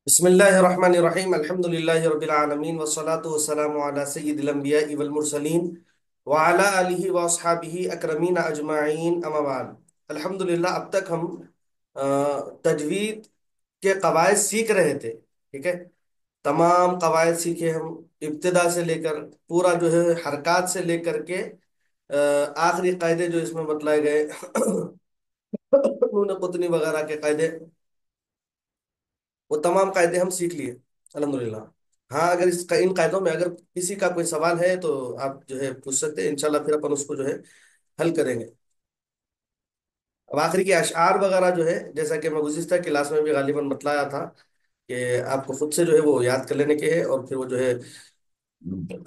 बिस्मिल्लाहिर्रहमानिर्रहीम अल्हम्दुलिल्लाहि रब्बिल आलमीन वस्सलातु वस्सलामु अला सय्यिदिल अंबिया'i वल मुरसलीन व अला आलिहि व अस्हाबिहि अकरमीन अजमाइन अम्मा बाद। अल्हम्दुलिल्लाह, अब तक हम अ, तजवीद के कवायद सीख रहे थे। ठीक है, तमाम कवायद सीखे हम, इब्तिदा से लेकर पूरा जो है हरकात से लेकर के आखिरी कायदे जो इसमें बतलाए गए नून कुतनी वगैरह के कायदे, वो तमाम कायदे हम सीख लिए अल्हम्दुलिल्लाह। हाँ, अगर इन कायदों में अगर किसी का कोई सवाल है तो आप जो है पूछ सकते हैं, इंशाल्लाह फिर अपन उसको जो है हल करेंगे। अब आखिरी के अशआर वगैरह जो है, जैसा कि मैं गुज़िश्ता क्लास में भी गालिबन बतलाया था कि आपको खुद से जो है वो याद कर लेने के हैं, और फिर वो जो है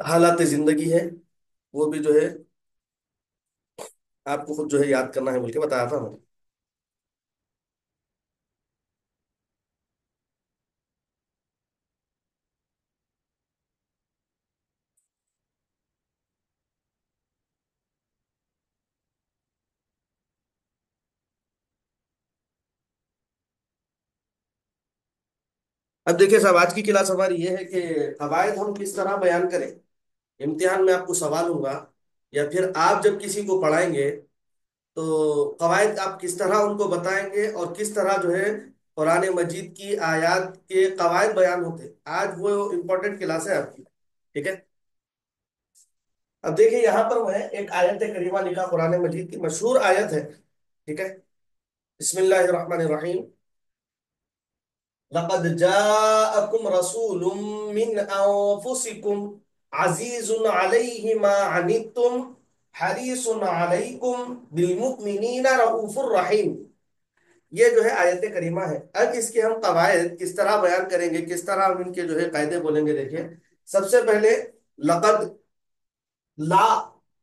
हालात जिंदगी है वो भी जो है आपको खुद जो है याद करना है बोल के बताया था मैं। अब देखिए साहब, आज की क्लास हमारी ये है कि कवायद हम किस तरह बयान करें। इम्तिहान में आपको सवाल होगा, या फिर आप जब किसी को पढ़ाएंगे तो कवायद आप किस तरह उनको बताएंगे, और किस तरह जो है कुरान मजीद की आयत के कवायद बयान होते हैं। आज वो इम्पोर्टेंट क्लास है आपकी। ठीक है, अब देखिए यहाँ पर मैं एक आयत करीमा लिखा, कुरान मजीद की मशहूर आयत है। ठीक है, बिस्मिल्लाहिर्रहमानिर्रहीम। लक़द जाअकुम रसूलुम मिन अनफुसिकुम अज़ीज़ुन अलैहि मा अनित्तुम हरीसुन अलैकुम बिलमुमिनीना रऊफुर रहीम। ये जो है आयत करीमा है। अब इसके हम कवायद किस तरह बयान करेंगे, किस तरह हम इनके जो है कायदे बोलेंगे। देखिए, सबसे पहले लक़द, ला,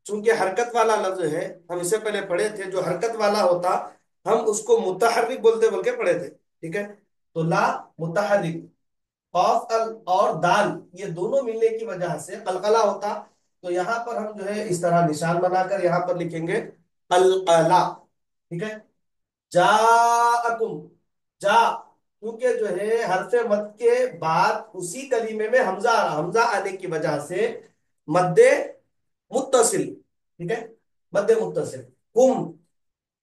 चूंकि हरकत वाला लफ्ज है, हम इससे पहले पढ़े थे, जो हरकत वाला होता हम उसको मुतहर्रिक बोलते बोल के पढ़े थे। ठीक है, तो ला मुतहर्रिक, कौफ अल और दाल ये दोनों मिलने की वजह से कलकला होता। तो यहाँ पर हम जो है इस तरह निशान बनाकर यहाँ पर लिखेंगे कलकला। ठीक है, जाअकुम, जा, क्योंकि जो है हरफ मद के बाद उसी कलीमे में हमजा हमजा आने की वजह से मद्दे मुत्तसिल। ठीक है, मद्दे मुत्तसिल। कुम,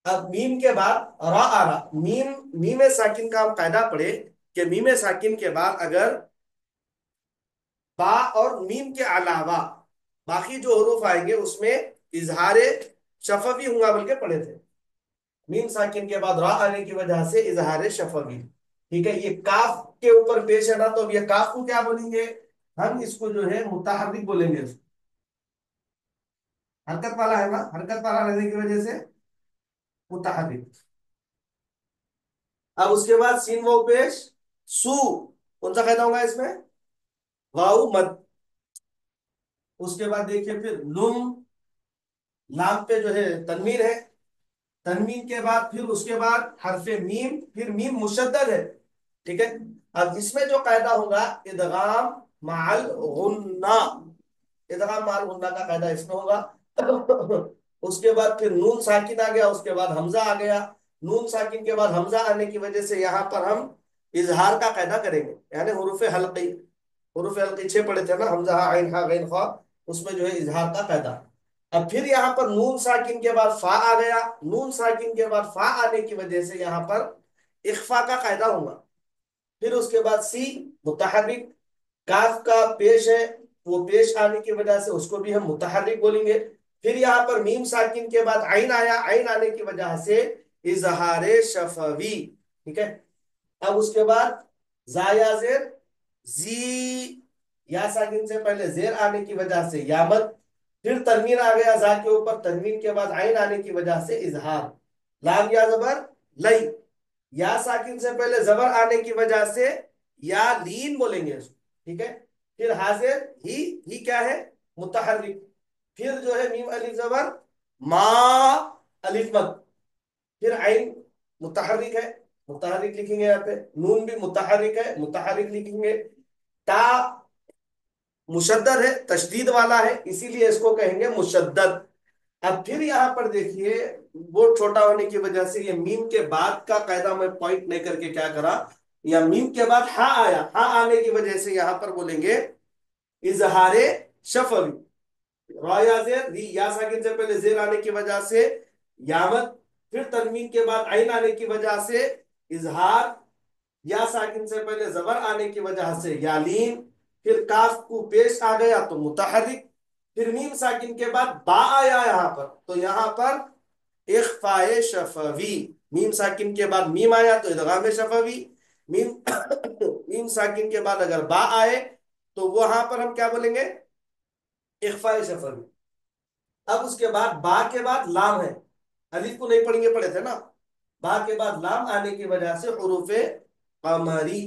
अब मीम के बाद रा आ रहा, मीम, मीम साकिन का हम कायदा पढ़े कि मीम साकिन के बाद अगर बा और मीम के अलावा बाकी जो हरूफ आएंगे उसमें इजहार शफवी होगा बोल के पढ़े थे। मीम साकिन के बाद रा आने की वजह से इजहार शफवी। ठीक है, ये काफ के ऊपर पेश है ना, तो अब ये काफ को क्या बोलेंगे, हम इसको जो है मुतहर्रिक बोलेंगे। हरकत वाला है ना, हरकत वाला रहने की वजह से मुतहर्रिक। अब उसके बाद सीन वाव पेश, सू, कौन सा कायदा होगा इसमें, वाऊ मद। उसके बाद देखिए फिर लुम, लाम पे जो है तनवीर है, तनवीन के बाद फिर उसके बाद हरफे मीम, फिर मीम मुशद्दद है। ठीक है, अब इसमें जो कायदा होगा इदगाम माल गुन्ना, इदगाम माल गुन्ना का कायदा इसमें होगा। उसके बाद फिर नून साकिन आ गया, उसके बाद हमजा आ गया। नून साकिन के बाद हमजा आने की वजह से यहाँ पर हम इजहार का कायदा करेंगे, यानी हुरूफ हल्की, हुरूफ हल्की छह पढ़े थे ना, हमजा हा आइन हा गैन खा, उसमें जो है इजहार का कायदा। अब फिर यहाँ पर नून साकिन के बाद फा आ गया, नून साकिन के बाद फा आने की वजह से यहाँ पर इख्फा का कायदा होगा। फिर उसके बाद सी मुतहर्रिक, काफ का पेश है, वो पेश आने की वजह से उसको भी हम मुतहर्रिक बोलेंगे। फिर यहाँ पर मीम साकिन के बाद आइन आया, आइन आने की वजह से इजहार शफवी। ठीक है, अब उसके बाद जाया जेर, जी, या साकिन से पहले जेर आने की वजह से यामत। फिर तनवीन आ गया जा के ऊपर, तनवीन के बाद आइन आने की वजह से इजहार। लाम या जबर लई, या साकिन से पहले जबर आने की वजह से या लीन बोलेंगे इसको। ठीक है, फिर हाजिर, ही क्या है, मुतहर्रिक। फिर जो है मीम अलिफ जबर, मा, अलिफ मद, फिर आइन मुतहर्रिक है, मुतहर्रिक लिखेंगे यहाँ पे। नून भी मुतहर्रिक है, मुतहर्रिक लिखेंगे। ता मुशद्दद है, तशदीद वाला है, इसीलिए इसको कहेंगे मुशद्दद। अब फिर यहाँ पर देखिए, वो छोटा होने की वजह से ये मीम के बाद का कायदा मैं पॉइंट नहीं करके क्या करा, या मीम के बाद हा आया, हा आने की वजह से यहां पर बोलेंगे इजहारे शफवी। रॉ या जेर, री या साकिन से पहले जेर आने की वजह से यामत, फिर तनवीन के बाद आइन आने की वजह से इजहार, या साकिन से पहले जबर आने की वजह से यालीन, फिर काफ को पेश आ गया तो मुतहरिक, फिर मीम साकिन के बाद बा आया यहां पर, तो यहां पर इख्फाए शफवी। मीम साकिन के बाद मीम आया तो इदगाम शफवी। मीम मीम साकिन के बाद अगर बा आए तो वहां पर हम क्या बोलेंगे, इख्फाए शफवी। अब उसके बाद बा के बाद लाम है, अलिफ को नहीं पढ़ेंगे, पढ़े थे ना। बा के बाद लाम आने की वजह से हुरूफे कमरी।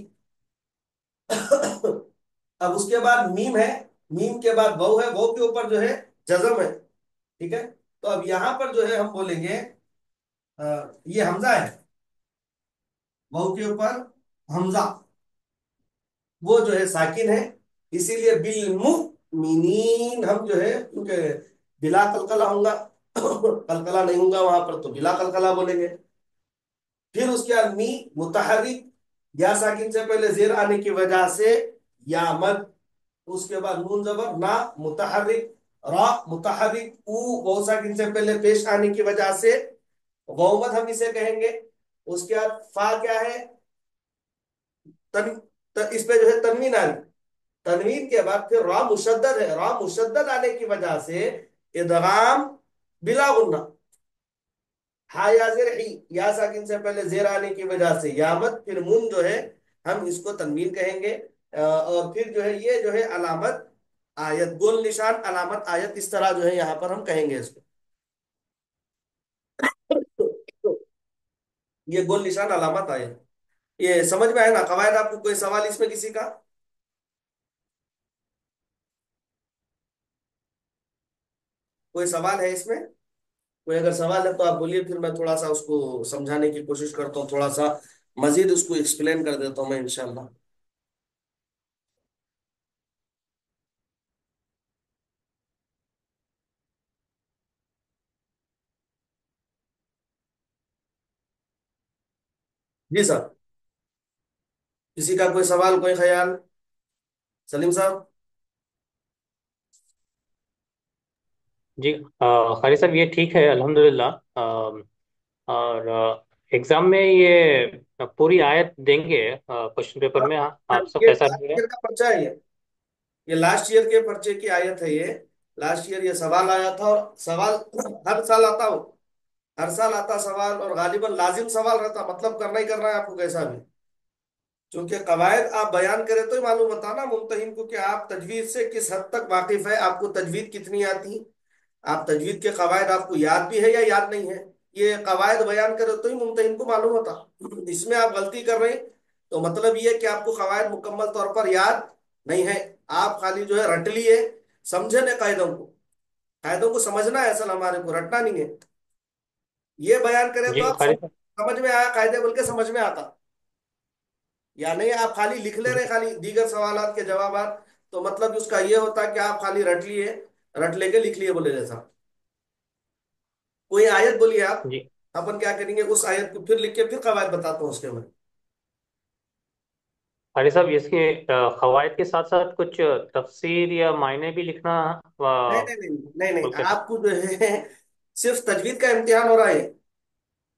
अब उसके बाद मीम है, मीम के बाद वाव है, वाव के ऊपर जो है जजम है, ठीक है। तो अब यहां पर जो है हम बोलेंगे ये हमजा है, वाव के ऊपर हमजा, वो जो है साकिन है, इसीलिए बिल मुमिनीन हम जो है क्योंकि बिला कलकला होगा, कलकला नहीं होगा वहां पर, तो बिला कलकला बोलेंगे। फिर उसके बाद मी मुतहरिक, या साकिन से पहले जेर आने की वजह से या मद, उसके बाद नून जबर ना मुतहरिक, रा मुतहरिक, ऊ वाव साकिन से पहले पेश आने की वजह से गौमत हम इसे कहेंगे। उसके बाद फा क्या है, तन, इस पे जो है तनवीन आ रही, तनवीन के बाद फिर रा मुशद्दद है, रा मुशद्दद आने की वजह से इदगाम बिला गुन्ना, हा या जेर ही, या साकिन से पहले जेर आने की वजह से यामत, फिर मुन जो है हम इसको तनवीन कहेंगे। और फिर जो है ये जो है अलामत आयत, गोल निशान अलामत आयत, इस तरह जो है यहाँ पर हम कहेंगे इसको। ये गोल निशान अलामत आयत, ये समझ में आया ना कवायद आपको? कोई सवाल इसमें किसी का? कोई सवाल है इसमें? कोई अगर सवाल है तो आप बोलिए, फिर मैं थोड़ा सा उसको समझाने की कोशिश करता हूँ, थोड़ा सा मजीद उसको एक्सप्लेन कर देता हूँ मैं इंशाल्लाह। जी सर, किसी का कोई सवाल, कोई ख्याल? सलीम साहब? जी कारी साहब, ये ठीक है अल्हम्दुलिल्लाह। और एग्जाम में ये पूरी आयत देंगे क्वेश्चन पेपर में, आप सब ये ऐसा लास्ट रहेगा? ईयर का पर्चा है ये लास्ट ईयर के पर्चे की आयत है ये। लास्ट ईयर ये सवाल आया था, और सवाल हर साल आता हो, हर साल आता सवाल, और गालिबन लाजिम सवाल रहता, मतलब करना ही करना है आपको कैसा भी। क्योंकि कवायद आप बयान करें तो ही मालूम होता ना मुमतहिन को कि आप तजवीद से किस हद तक वाकिफ है, आपको तजवीद कितनी आती, आप तजवीद के कवायद आपको याद भी है या याद नहीं है। ये कवायद बयान करें तो ही मुमतहिन को मालूम होता। इसमें आप गलती कर रहे हैं तो मतलब ये है कि आपको कवायद मुकम्मल तौर पर याद नहीं है, आप खाली जो है रट लिए, समझे न कायदों को, कायदों को समझना है, असल हमारे को रटना नहीं है। ये बयान करें तो जी आप कारी साहब। समझ में आया कायदे, बोल के समझ में आता, या नहीं आप खाली लिख ले रहे, जी खाली दीगर सवालात के जवाबात, तो मतलब उसका ये होता है कि आप खाली रट लिए, रट लेके लिख लिए बोले जैसा। कोई आयत बोलिए आप, जी अपन क्या करेंगे उस आयत को फिर लिख के फिर कवायद बताता हूँ उसके मैं। कारी साहब, इसके कवायद के साथ साथ कुछ तफसीर या मायने भी लिखना नहीं नहीं नहीं नहीं नहीं, बोल के? आपको जो है सिर्फ तजवीद का इम्तिहान हो रहा है।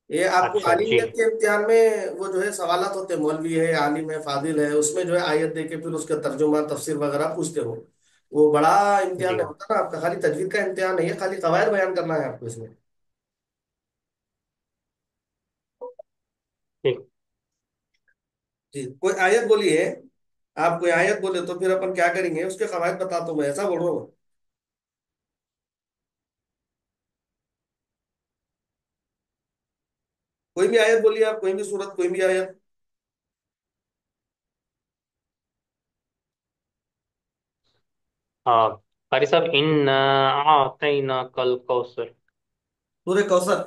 ये आपको अच्छा जी। आलिमियत के इम्तिहान में वो जो है सवालात होते हैं, मौलवी है, आलिम है, फादिल है, उसमें जो है आयत दे के फिर उसका तर्जुमा तफसीर वगैरह पूछते हो। वो बड़ा इम्तिहान जी नहीं होता ना आपका, खाली तजवीद का इम्तिहान नहीं है, खाली कवायद बयान करना है आपको इसमें। ठीक। जी, कोई आयत बोलिए, आप कोई आयत बोले तो फिर अपन क्या करेंगे, उसके कवायद बताता हूँ मैं, ऐसा बोल रहा हूँ। कोई भी आयत बोलिए आप, कोई भी सूरत, कोई भी आयत। हाँ कारी साहब, इन आतैना कल कौसर। सूर्य कौसर।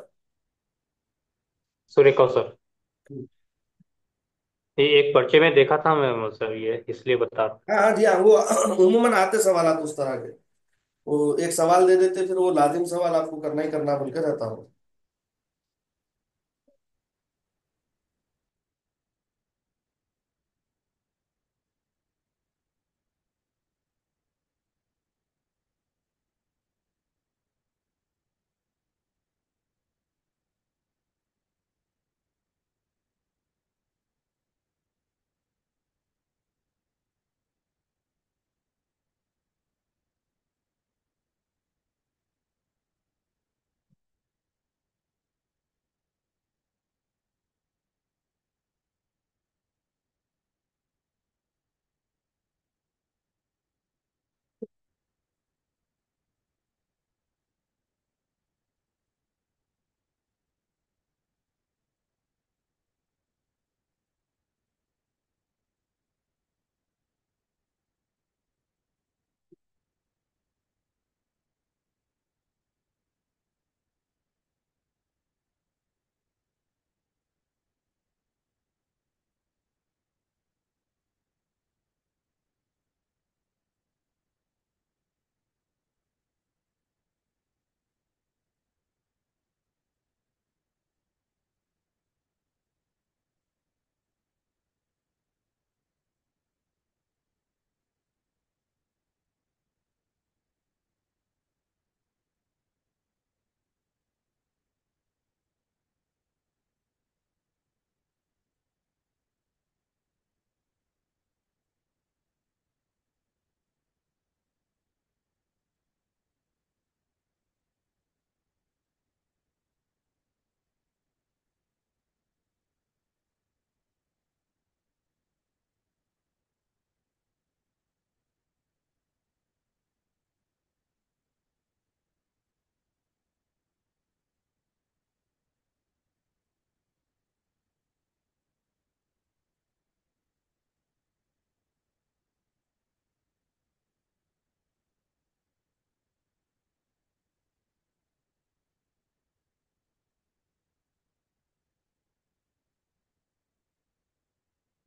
सूर्य कौसर। ये एक पर्चे में देखा था मैं सर, ये इसलिए बता रहा हाँ हाँ जी हाँ, वो उम्मन आते सवाल उस तरह के, वो एक सवाल दे देते, फिर वो लाजिम सवाल आपको करना ही करना बोल के रहता हूँ।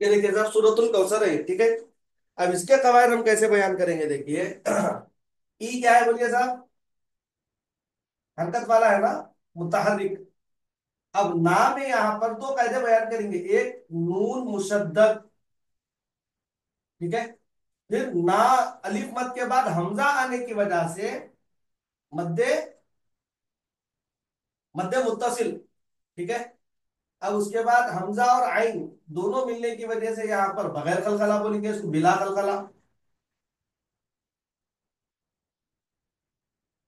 ये देखिए साहब सूरतुल कौसर है, ठीक है। अब इसके कवायद हम कैसे बयान करेंगे, देखिए। ई क्या है बोलिए साहब? हरकत वाला है ना, मुतहर्रिक। अब ना में यहां पर दो कायदे बयान करेंगे, एक नून मुशद्दद, ठीक है। फिर ना, अलिफ मद के बाद हमजा आने की वजह से मद्दे, मद्दे मुत्तसिल, ठीक है। अब उसके बाद हमजा और आइन दोनों मिलने की वजह से यहां पर बगैर खलखला बोलेंगे, इसको बिला खलखला।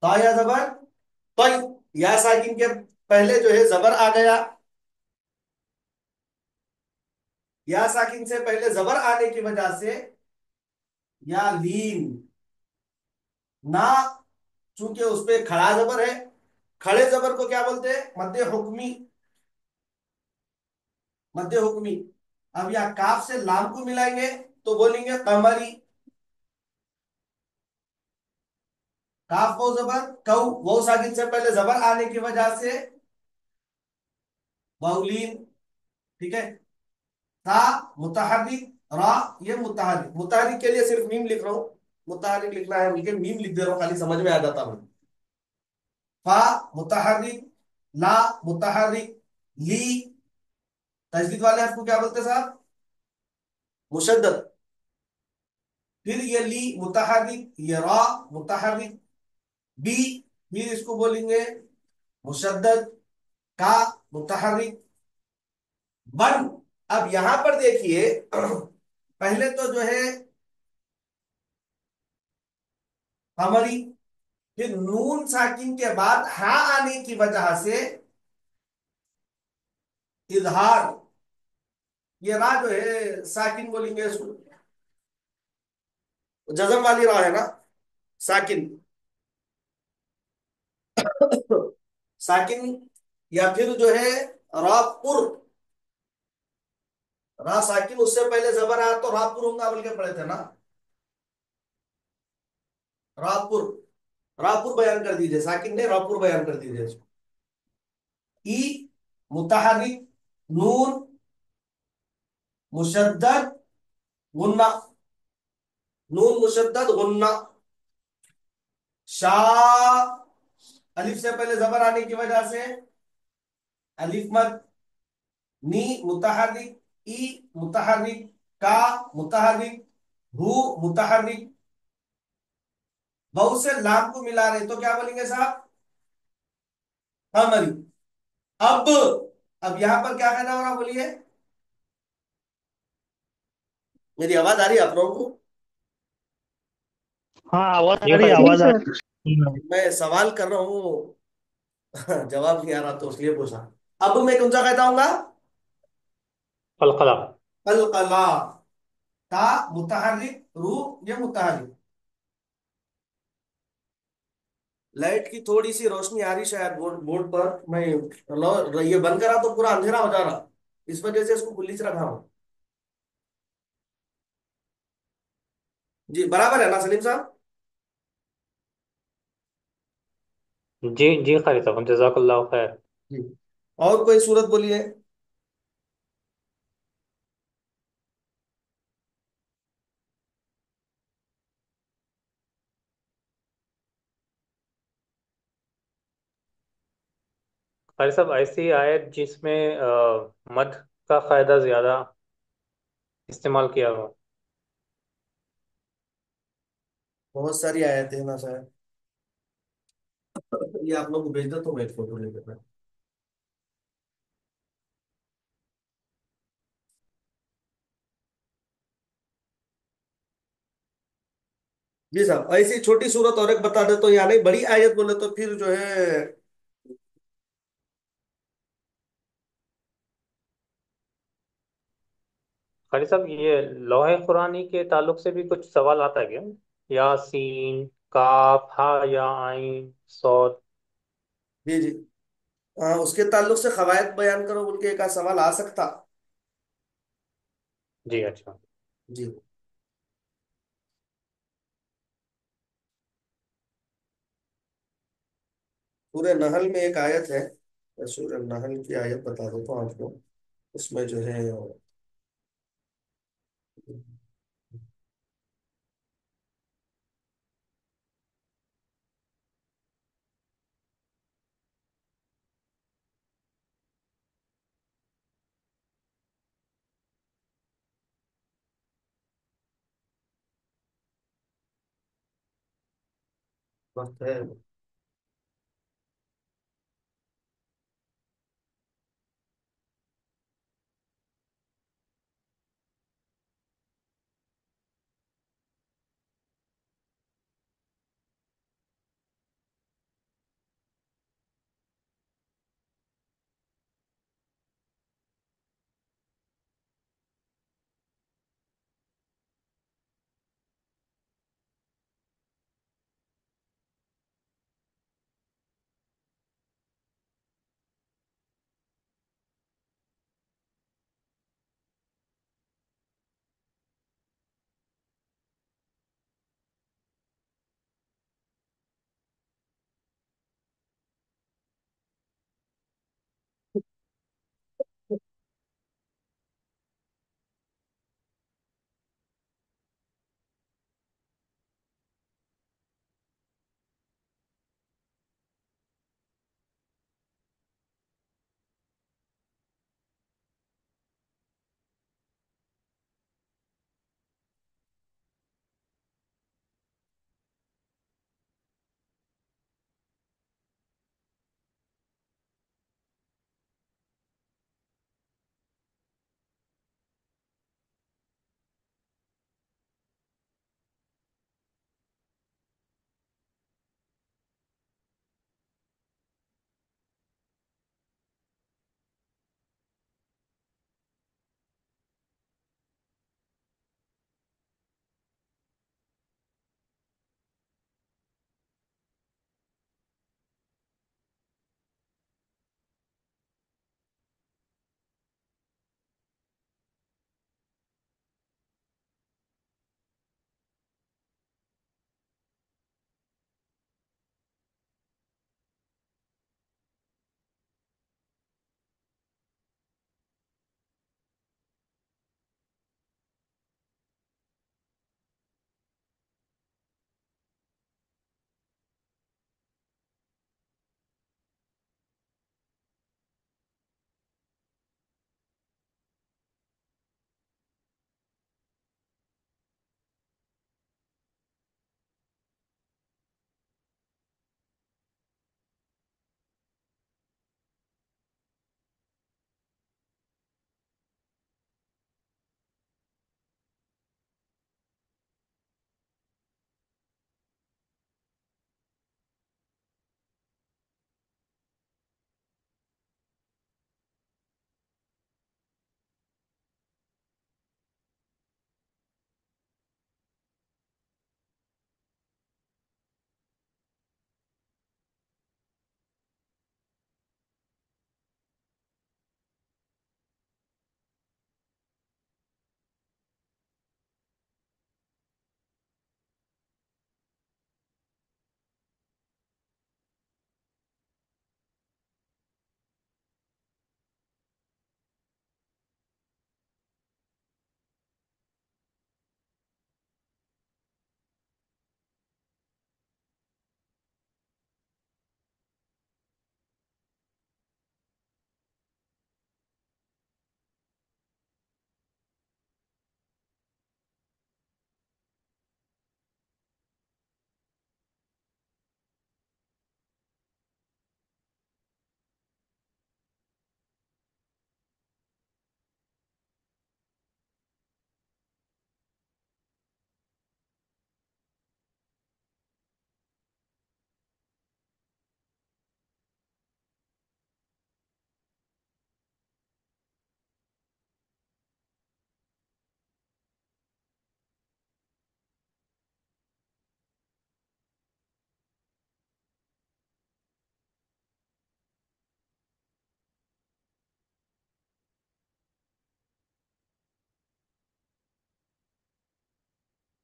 ता या जबर, तो या साकिन के पहले जो है जबर आ गया, या साकिन से पहले जबर आने की वजह से या लीन, ना चूंकि उस पे खड़ा जबर है, खड़े जबर को क्या बोलते हैं? मद्दे हुक्मी, मध्य हुक्मी। अब या काफ से लाम को मिलाएंगे तो बोलेंगे कमरी। काफ वो जबर कौ, वो साकिन से पहले जबर आने की वजह से मौलीन, ठीक है। था मुतहर्रिक, रा ये मुतहर्रिक, मुतहर्रिक के लिए सिर्फ मीम लिख रहा हूं, मुतहर्रिक लिखना है बल्कि मीम लिख दे रहा हूं, खाली समझ में आ जाता हूं। फा मुतहर्रिक, ला मुतहर्रिक, ली तजदीद वाले हर्फ को क्या बोलते हैं साहब? मुशद्दद। फिर ये ली मुतहर्रिक, ये रा मुतहर्रिक, बी फिर इसको बोलेंगे मुशद्दद, का मुतहर्रिक, बन। अब यहां पर देखिए पहले तो जो है हमारी, फिर नून साकिन के बाद हा आने की वजह से इजहार, ये रा जो है साकिन बोलेंगे इसको, जजम वाली रा है ना, साकिन। साकिन, या फिर जो है रापुर, रा साकिन उससे पहले जबर आया तो रापुर होगा बोल के पढ़े थे ना, रापुर। रापुर बयान कर दीजिए, साकिन ने रापुर बयान कर दीजिए इसको। ई मुतहर्रिक, नून मुशद्दद, गुन्ना, नून मुशद्दद गुन्ना, शाह, अलिफ से पहले जबर आने की वजह से अलिफ मद, नी मुतहर्रिक, ई मुतहर्रिक, का मुतहर्रिक, हु मुतहर्रिक, बहुत से लाम को मिला रहे तो क्या बोलेंगे साहब? हमरी। अब अब यहां पर क्या कहना हो रहा बोलिए? मेरी आवाज आ रही है आप लोगों को? हाँ, आवाज जी आ रही है, भाई जी आवाज आ सर। रही है। मैं सवाल कर रहा हूँ जवाब नहीं आ रहा तो इसलिए पूछा। अब मैं कौन सा कहता हूँ? कलकला। कलकला, ता मुतहर्रिक, रू ये मुतहर्रिक। लाइट की थोड़ी सी रोशनी आ रही शायद बोर्ड बोर्ड पर, मैं ये बंद करा तो पूरा अंधेरा हो जा रहा, इस वजह से इसको खुली से रखा हूं। जी बराबर है ना सलीम साहब? जी जी कारी साहब, जजाकल्लाह खैर। जी। और कोई सूरत बोलिए। कारी साहब, ऐसी आयत जिसमें मद का फायदा ज्यादा इस्तेमाल किया हुआ। बहुत सारी आयतें हैं ना शायद, ये आप लोग को भेज दो तो मैं एक फोटो लेकर मैं। जी साहब, ऐसी छोटी सूरत और एक बता दे तो, यहाँ नहीं बड़ी आयत बोले तो फिर जो है। कारी साहब, ये लोहे कुरानी के ताल्लुक से भी कुछ सवाल आता है क्या? यासीन, काफ, हा या आइन, सौद। जी जी। उसके ताल्लुक से कवायद बयान करो बोल के एक आध सवाल आ सकता। जी अच्छा। जी। सूर्य नहल में एक आयत है, मैं सूर्य नहल की आयत बता देता हूँ आपको। उसमें जो है وقت ہے.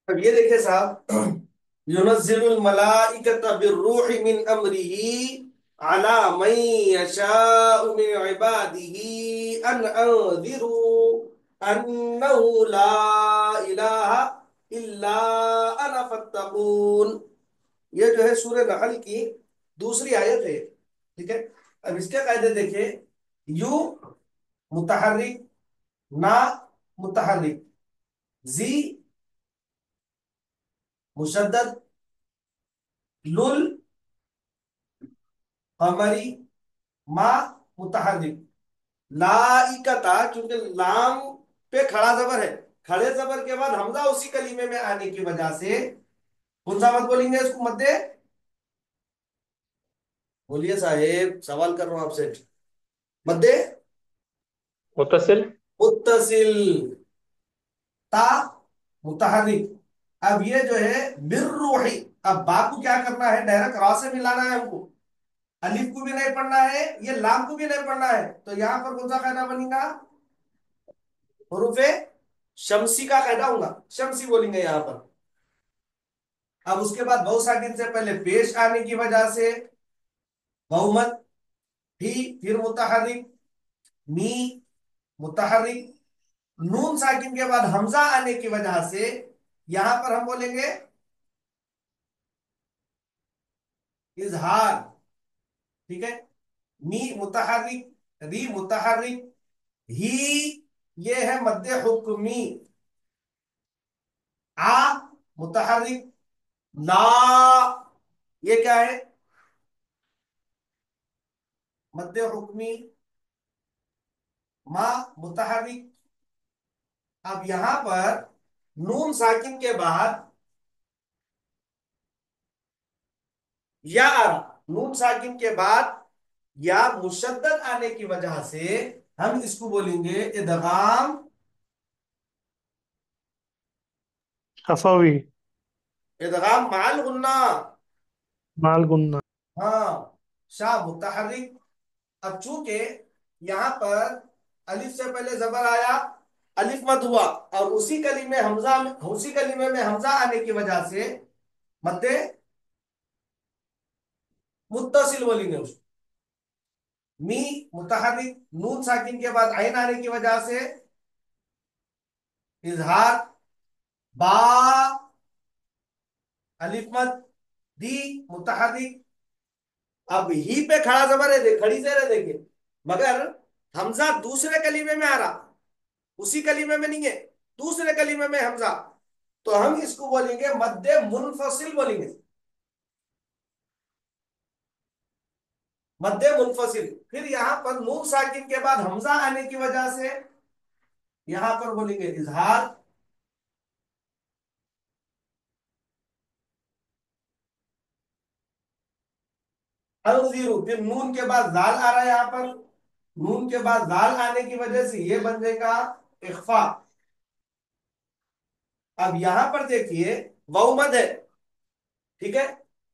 اب یہ دیکھیں صاحب، ينزل الملائکۃ بالروح من امرہ علی من یشاء من عبادہ ان انذروا अन्नहु ला इलाहा इल्ला अना फत्तकून। ये जो है सूरह नहल की दूसरी आयत है। ठीक है, अब इसके कायदे देखिए। यू मुतहर्रिक, ना मुतहर्रिक, जी मुशद्दद, लुल कमरी, मा मुतहर्रिक, लाइकता क्योंकि लाम पे खड़ा जबर है, खड़े जबर के बाद हमजा उसी कलीमे में आने की वजह से कौन सा मत बोलेंगे इसको मध्य। बोलिए साहेब, सवाल कर रहा हूं आपसे। मध्य मुत्तसिल। मुत्तसिल, ता मुतहर्रिक। अब ये जो है बिर्रूही, अब बा को क्या करना है, डायरेक्ट रा से मिलाना है हमको। अलिफ को भी नहीं पढ़ना है, ये लाम को भी नहीं पढ़ना है, तो यहां पर कौन सा कायदा बनेगा, हुरूफे शमसी का कायदा होगा, शमसी बोलेंगे यहां पर। अब उसके बाद बहु साकिन से पहले पेश आने की वजह से बहुमत, भी फिर मुतहर्रिक, मी मुतहर्रिक, नून साकिन के बाद हमजा आने की वजह से यहां पर हम बोलेंगे इजहार। ठीक है, मी मुतहर्रिक, री मुतहर्रिक, ही ये है मध्य हुक्मी, आ मुतहर्रिक, ला ये क्या है, मध्य हुक्मी, मा मुतहर्रिक। अब यहां पर नून साकिन के बाद या आ रहा, नून साकिन के बाद या मुशद्दद आने की वजह से हम इसको बोलेंगे इदगाम, खफवी। इदगाम माल गुन्ना। माल गुन्ना। हाँ, शाह मुतहर्रिक। अब चूंकि यहां पर अलिफ से पहले जबर आया, अलिफ मत हुआ, और उसी कली में हमजा, उसी कलीमे में हमजा आने की वजह से मद्दे मुत्तसिल बोलेंगे उसको। मी मुतहर्रिक, नून साकिन के बाद आइन आने की वजह से इजहार, बा अलिफ मत, दी मुतहर्रिक। अब ही पे खड़ा जबर है, खड़ी जेर है देखिए, मगर हमजा दूसरे कलीमे में आ रहा, उसी कलीमे में नहीं है, दूसरे कलीमे में हमजा, तो हम इसको बोलेंगे मद्दे मुनफसिल बोलेंगे, मद्दे मुनफसिल। फिर यहां पर नून साकिन के बाद हमजा आने की वजह से यहां पर बोलेंगे इजहार, अनजीरू। फिर नून के बाद जाल आ रहा है यहां पर, नून के बाद जाल आने की वजह से ये बन जाएगा इख्फा। अब यहां पर देखिए वहुमद है। ठीक है,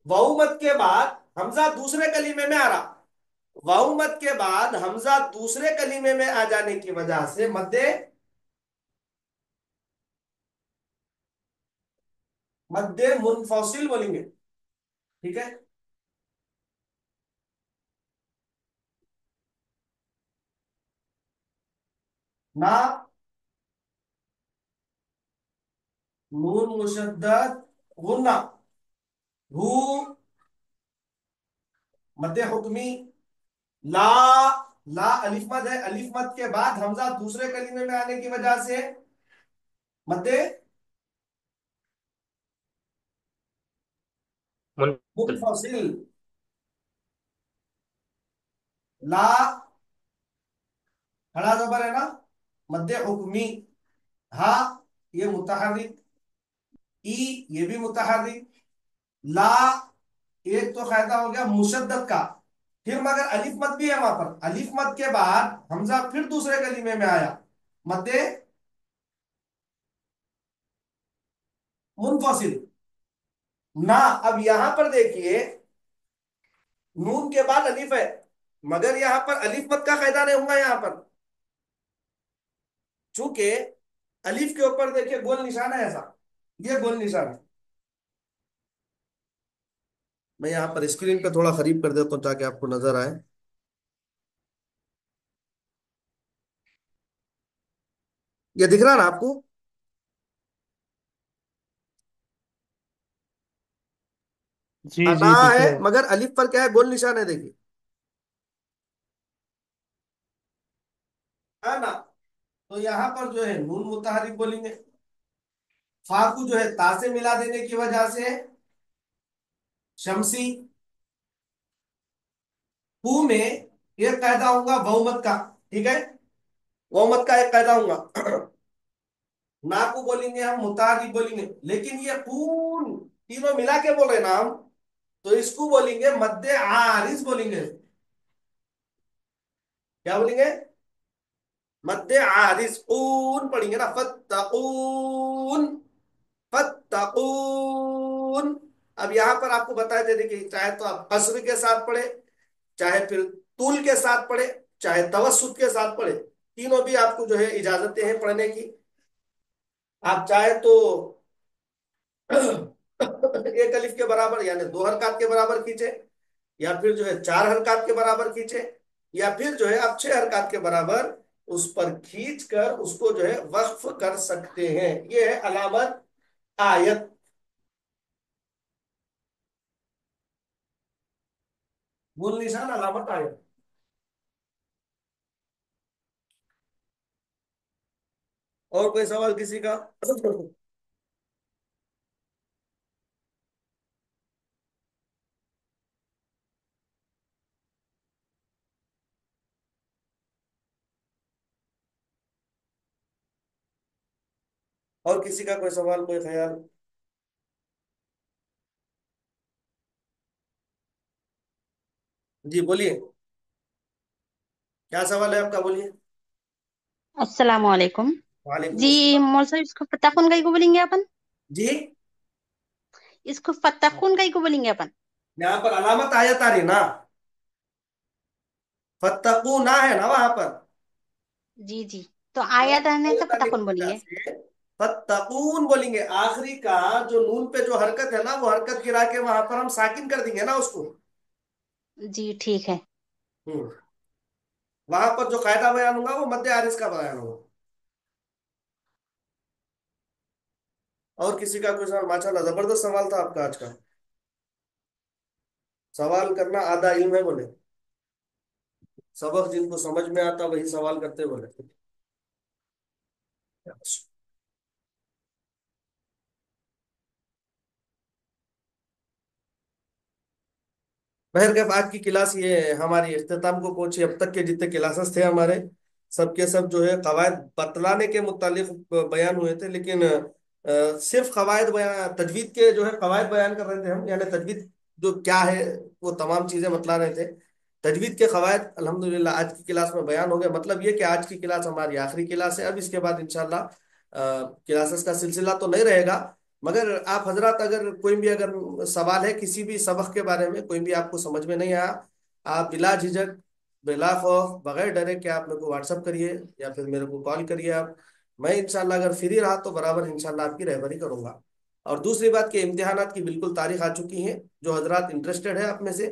वहुमद के बाद हमजा दूसरे कलीमे में आ रहा, वाउमत के बाद हमजा दूसरे कलीमे में आ जाने की वजह से मद्दे, मद्दे मुनफसिल बोलेंगे। ठीक है, ना नून मुशद्दद गुन्ना, हु मद्दे हुक्मी, ला ला अलिफ मद है, अलिफ मद के बाद हमजा दूसरे कलीमे में आने की वजह से मद्दे मुंतसिल। मुनफसिल। ला खड़ा जबर है ना, मद्दे हुक्मी। हा ये मुतहर्रिक, ई ये भी मुतहर्रिक, ला एक तो फायदा हो गया मुशद्दद का। फिर मगर अलिफ मत भी है वहां पर, अलिफ मत के बाद हमजा फिर दूसरे कलीमे में आया, मद्दे मुनफसिल। ना अब यहां पर देखिए नून के बाद अलिफ है, मगर यहां पर अलिफ मत का कायदा नहीं होगा यहां पर, चूंकि अलिफ के ऊपर देखिए गोल निशान है ऐसा, ये गोल निशान है। मैं यहां पर स्क्रीन पे थोड़ा करीब कर देता हूं ताकि आपको नजर आए। ये दिख रहा ना आपको? जी अना जी दिख है, रहा है। मगर अलिफ पर क्या है, गोल निशान है, देखिए। है ना? तो यहां पर जो है नून मुतहरिक बोलेंगे। फा को जो है ता से मिला देने की वजह से शमसी। पू में एक कायदा होगा बहुमत का। ठीक है, बहुमत का एक कायदा होगा। ना को बोलेंगे हम मुतारिक बोलेंगे, लेकिन ये पून तीनों मिला के बोल रहे ना हम, तो इसको बोलेंगे मद्दे आरिज बोलेंगे। क्या बोलेंगे? मद्दे आरिज। ऊन पढ़ेंगे ना, फत्तकून, फत्तकून। अब यहां पर आपको बताए थे, देखिए, चाहे तो आप कसर के साथ पढ़े, चाहे फिर तूल के साथ पढ़े, चाहे तवस्सुत के साथ पढ़े, तीनों भी आपको जो है इजाजतें हैं पढ़ने की। आप चाहे तो एक अलिफ के बराबर यानी दो हरकत के बराबर खींचे, या फिर जो है चार हरकत के बराबर खींचे, या फिर जो है आप छह हरकत के बराबर उस पर खींच कर उसको जो है वक्फ कर सकते हैं। ये है अलामत आयत, मूल निशान अलामत आयत। और कोई सवाल किसी का? और किसी का कोई सवाल, कोई ख्याल? जी बोलिए, क्या सवाल है आपका, बोलिए। अस्सलाम वालेकुम। वालेकुम जी अस्सलाम। मौल साहब, इसको फत्ताखुन काई को बोलेंगे अपन? जी, इसको फत्ताखुन काई को बोलेंगे अपन? यहाँ पर अलामत आयत आ रही ना, फत्तकू ना है ना वहां पर, जी जी। तो तो आयत रहने से आयत आने की फत्ताखुन वजह बोलेंगे। से फत्तकून बोलेंगे। आखिरी का जो नून पे जो हरकत है ना, वो हरकत गिरा के वहां पर हम साकिन कर देंगे ना उसको। जी ठीक है। हम्म, वहां पर जो कायदा बयान होगा वो मध्य आरिस का बयान होगा। और किसी का कोई सवाल? माशाल्लाह जबरदस्त सवाल था आपका आज का। सवाल करना आधा इल्म है बोले। सबक जिनको समझ में आता वही सवाल करते बोले। बहरकैफ आज की क्लास ये हमारी इख्तिताम को पहुंची। अब तक के जितने क्लासेस थे हमारे, सबके सब जो है कवायद बतलाने के मुतालिक बयान हुए थे, लेकिन सिर्फ कवायद बयान, तजवीद के जो है कवायद बयान कर रहे थे हम, यानी तजवीद जो क्या है वो तमाम चीजें बतला रहे थे। तजवीद के कवायद अल्हम्दुलिल्लाह आज की क्लास में बयान हो गए। मतलब ये कि आज की क्लास हमारी आखिरी क्लास है। अब इसके बाद इंशाल्लाह क्लासेस का सिलसिला तो नहीं रहेगा, मगर आप हजरात अगर कोई भी अगर सवाल है किसी भी सबक के बारे में, कोई भी आपको समझ में नहीं आया, आप बिला झिझक, बिला खौफ, बगैर डरे कि आप मेरे को व्हाट्सअप करिए या फिर मेरे को कॉल करिए आप। मैं इंशाल्लाह अगर फ्री रहा तो बराबर इंशाल्लाह आपकी रहबरी करूंगा। और दूसरी बात कि इम्तिहानात की बिल्कुल तारीख आ चुकी है। जो हजरात इंटरेस्टेड है आप में से,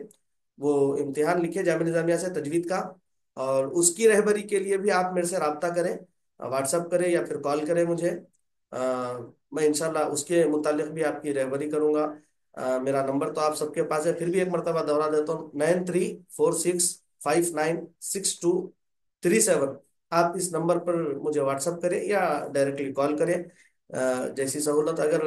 वो इम्तिहान लिखे जामिया निजामिया से तजवीद का, और उसकी रहबरी के लिए भी आप मेरे से रब्ता करें, व्हाट्सअप करें या फिर कॉल करें मुझे। अ, मैं इंशाल्लाह उसके मुतालिक भी आपकी रहबरी करूंगा। मेरा नंबर तो आप सबके पास है, फिर भी एक मरतबा दोहरा देता हूँ, 9346596237। आप इस नंबर पर मुझे व्हाट्सअप करें या डायरेक्टली कॉल करें, जैसी सहूलत। अगर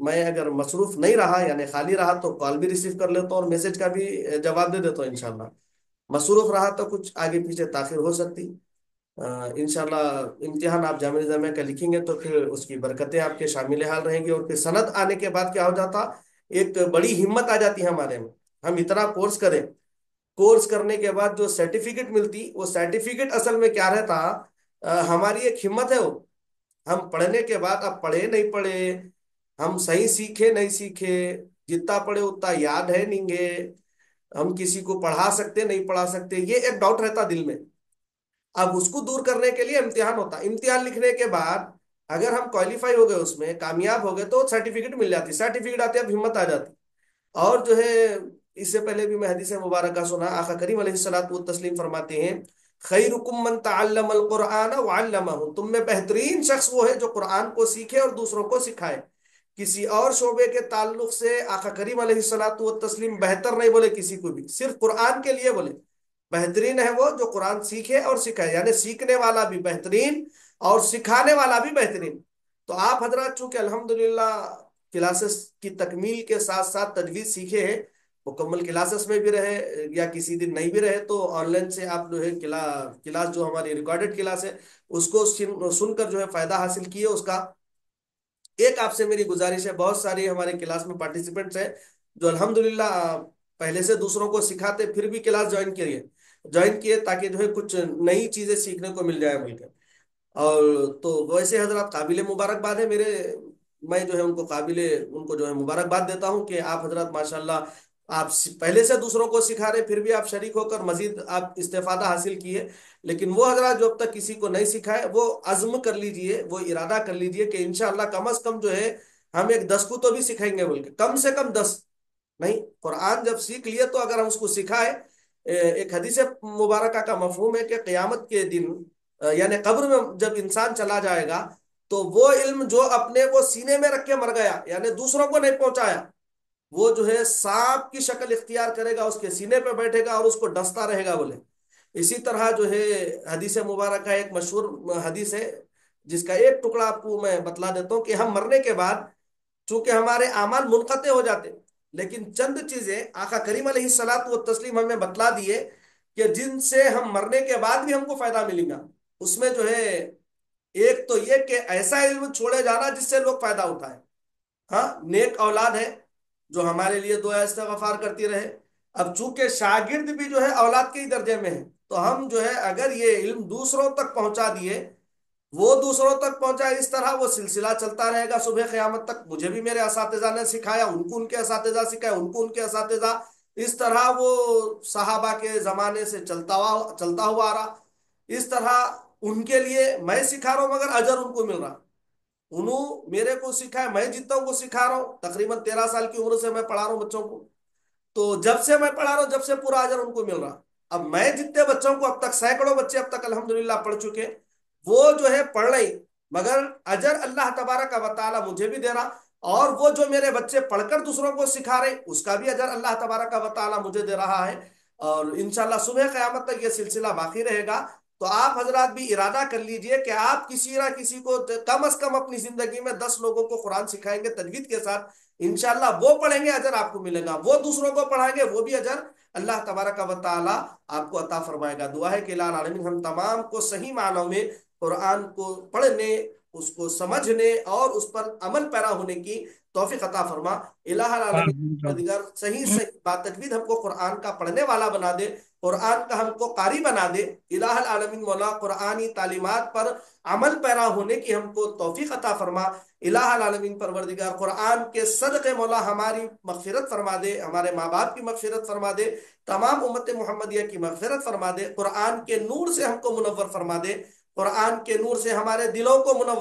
मैं अगर मसरूफ नहीं रहा यानी खाली रहा तो कॉल भी रिसीव कर लेता हूँ और मैसेज का भी जवाब दे देता हूँ इंशाल्लाह। मसरूफ रहा तो कुछ आगे पीछे ताखिर हो सकती। इंशाल्लाह इम्तिहान आप जामिया निज़ामिया का लिखेंगे तो फिर उसकी बरकतें आपके शामिल हाल रहेंगी, और फिर सनद आने के बाद क्या हो जाता, एक बड़ी हिम्मत आ जाती है हमारे में। हम इतना कोर्स करें, कोर्स करने के बाद जो सर्टिफिकेट मिलती, वो सर्टिफिकेट असल में क्या रहता, हमारी एक हिम्मत है वो। हम पढ़ने के बाद, अब पढ़े नहीं पढ़े, हम सही सीखे नहीं सीखे, जितना पढ़े उतना याद है नहीं गे, हम किसी को पढ़ा सकते नहीं पढ़ा सकते, ये एक डाउट रहता दिल में। अब उसको दूर करने के लिए इम्तिहान होता। इम्तिहान लिखने के बाद अगर हम क्वालिफाई हो गए, उसमें कामयाब हो गए, तो सर्टिफिकेट मिल जाती। सर्टिफिकेट आती, अब हिम्मत आ जाती। और जो है, इससे पहले भी मैं हदीस मुबारक सुना, आका करीम अलैहिस्सलातु तस्लीम फरमाते हैं, خیرکم من تعلم القرآن وعلمہ، تم میں بہترین شخص وہ ہے جو قرآن کو سیکھے اور دوسروں کو سکھائے۔ کسی اور شعبے کے تعلق سے آقا کریم علیہ الصلوۃ والتسلیم بہتر نہیں بولے کسی کو بھی، صرف قرآن کے لیے بولے بہترین ہے وہ جو قرآن سیکھے اور سکھائے، یعنی سیکھنے والا بھی بہترین اور سکھانے والا بھی بہترین۔ تو آپ حضرات چونکہ الحمدللہ کلاسز کی تکمیل کے ساتھ ساتھ تجوید سیکھے ہیں، مکمل کلاسز میں بھی رہے یا کسی دن نہیں بھی رہے، تو آن لائن سے آپ جو ہے کلاس جو ہماری ریکارڈڈ کلاس ہے اس کو سن کر جو ہے فائدہ حاصل کیے اس کا۔ ایک آپ سے میری گزارش ہے، بہت ساری ہمارے کلاس میں پارٹیسپینٹس ہیں جو الحمدللہ پہلے سے دوسروں کو سکھاتے پھر بھی کلاس جوائن کیے تاکہ جو ہے کچھ نئی چیزیں سیکھنے کو مل جائے مل کر۔ اور تو ویسے حضرات قابل مبارکباد ہے میرے، میں جو ہے ان کو جو ہے مبارکباد دیتا ہوں کہ آپ حضرات ماشاءاللہ آپ پہلے سے دوسروں کو سکھا رہے پھر بھی آپ شریک ہو کر مزید آپ استفادہ حاصل کیے۔ لیکن وہ حضرات جو اب تک کسی کو نہیں سکھائے وہ عزم کر لیجئے، وہ ارادہ کر لیجئے کہ انشاءاللہ کم از کم جو ہے ہم ایک 10 کو تو بھی سکھائیں گے، بول کے کم سے کم 10 نہیں، قرآن جب سیکھ لیے تو اگر ہم اس کو سکھائے، ایک حدیث مبارکہ کا مفہوم ہے کہ قیامت کے دن یعنی قبر میں جب انسان چلا جائے گا تو وہ علم جو اپنے کو سینے میں رکھ کے مر گیا یعنی دوسروں کو نہیں پہنچایا، وہ جو ہے سانپ کی شکل اختیار کرے گا، اس کے سینے پہ بیٹھے گا اور اس کو ڈستا رہے گا بولے۔ اسی طرح جو ہے حدیث مبارکہ ایک مشہور حدیث ہے جس کا ایک ٹکڑا آپ کو میں بتلا دیتا ہوں کہ ہم مرنے کے بعد چونکہ ہمارے اعمال منقطع ہو جاتے، لیکن چند چیزیں آقا کریم علیہ الصلوۃ والتسلیم ہمیں بتلا دیے کہ جن سے ہم مرنے کے بعد بھی ہم کو فائدہ ملے گا۔ اس میں جو ہے ایک تو یہ کہ ایسا علم چھوڑے جانا جس سے لوگ فائدہ اٹھائے، ہاں نیک اولاد ہے جو ہمارے لیے دعا استغفار کرتی رہے۔ اب چونکہ شاگرد بھی جو ہے اولاد کے ہی درجے میں ہے، تو ہم جو ہے اگر یہ علم دوسروں تک پہنچا دیے، وہ دوسروں تک پہنچا، اس طرح وہ سلسلہ چلتا رہے گا صبح قیامت تک۔ مجھے بھی میرے اساتذہ نے سکھایا، ان کو ان کے اساتذہ سکھایا، ان کو ان کے اساتذہ، اس طرح وہ صحابہ کے زمانے سے چلتا ہوا آ رہا۔ اس طرح ان کے لیے میں سکھا رہا ہوں مگر اجر ان کو مل رہا، انہوں میرے کو سکھایا، میں جتنا ہوں کو سکھا رہا ہوں، تقریباً 13 سال کی عمر سے میں پڑھا رہا ہوں بچوں کو، تو جب سے میں پڑھا رہا ہوں جب سے پورا اجر ان کو مل رہا۔ اب میں جتنے بچوں کو اب تک سینکڑوں بچے اب تک الحمدللہ پڑھ چکے، وہ جو ہے پڑھ رہے مگر اجر اللہ تبارک و تعالی مجھے بھی دے رہا، اور وہ جو میرے بچے پڑھ کر دوسروں کو سکھا رہے اس کا بھی اجر اللہ تبارک و تعالی مجھے دے رہا ہے۔ اور انشاءاللہ صبح قیامت تک یہ سلسلہ باقی رہے گا۔ تو آپ حضرات بھی ارادہ کر لیجئے کہ آپ کسی نہ کسی کو کم از کم اپنی زندگی میں 10 لوگوں کو قرآن سکھائیں گے تجوید کے ساتھ، انشاءاللہ وہ پڑھیں گے اجر آپ کو ملے گا، وہ دوسروں کو پڑھائیں گے وہ بھی اجر اللہ تبارک و تعالی آپ کو عطا فرمائے گا۔ دعا ہے کہ الہ العالمین ہم تمام کو صحیح معنوں میں قرآن کو پڑھنے، اس کو سمجھنے اور اس پر عمل پیرا ہونے کی توفیق عطا فرما۔ الہ العالمین پروردگار صحیح بات تجوید ہم کو قرآن کا پڑھنے والا بنا دے، قرآن کا ہم کو قاری بنا دے۔ الہ العالمین مولا قرآنی تعلیمات پر عمل پیرا ہونے کی ہم کو توفیق عطا فرما۔ الہ العالمین پروردگار قرآن کے صدقے مولا ہماری مغفرت فرما دے، ہمارے ماں باپ کی مغفرت فرما دے، تمام امت محمدیہ کی مغفرت فرما دے، قرآن کے نور سے ہم کو منور فرما دے، قرآن کے نور سے ہمارے دلوں کو منور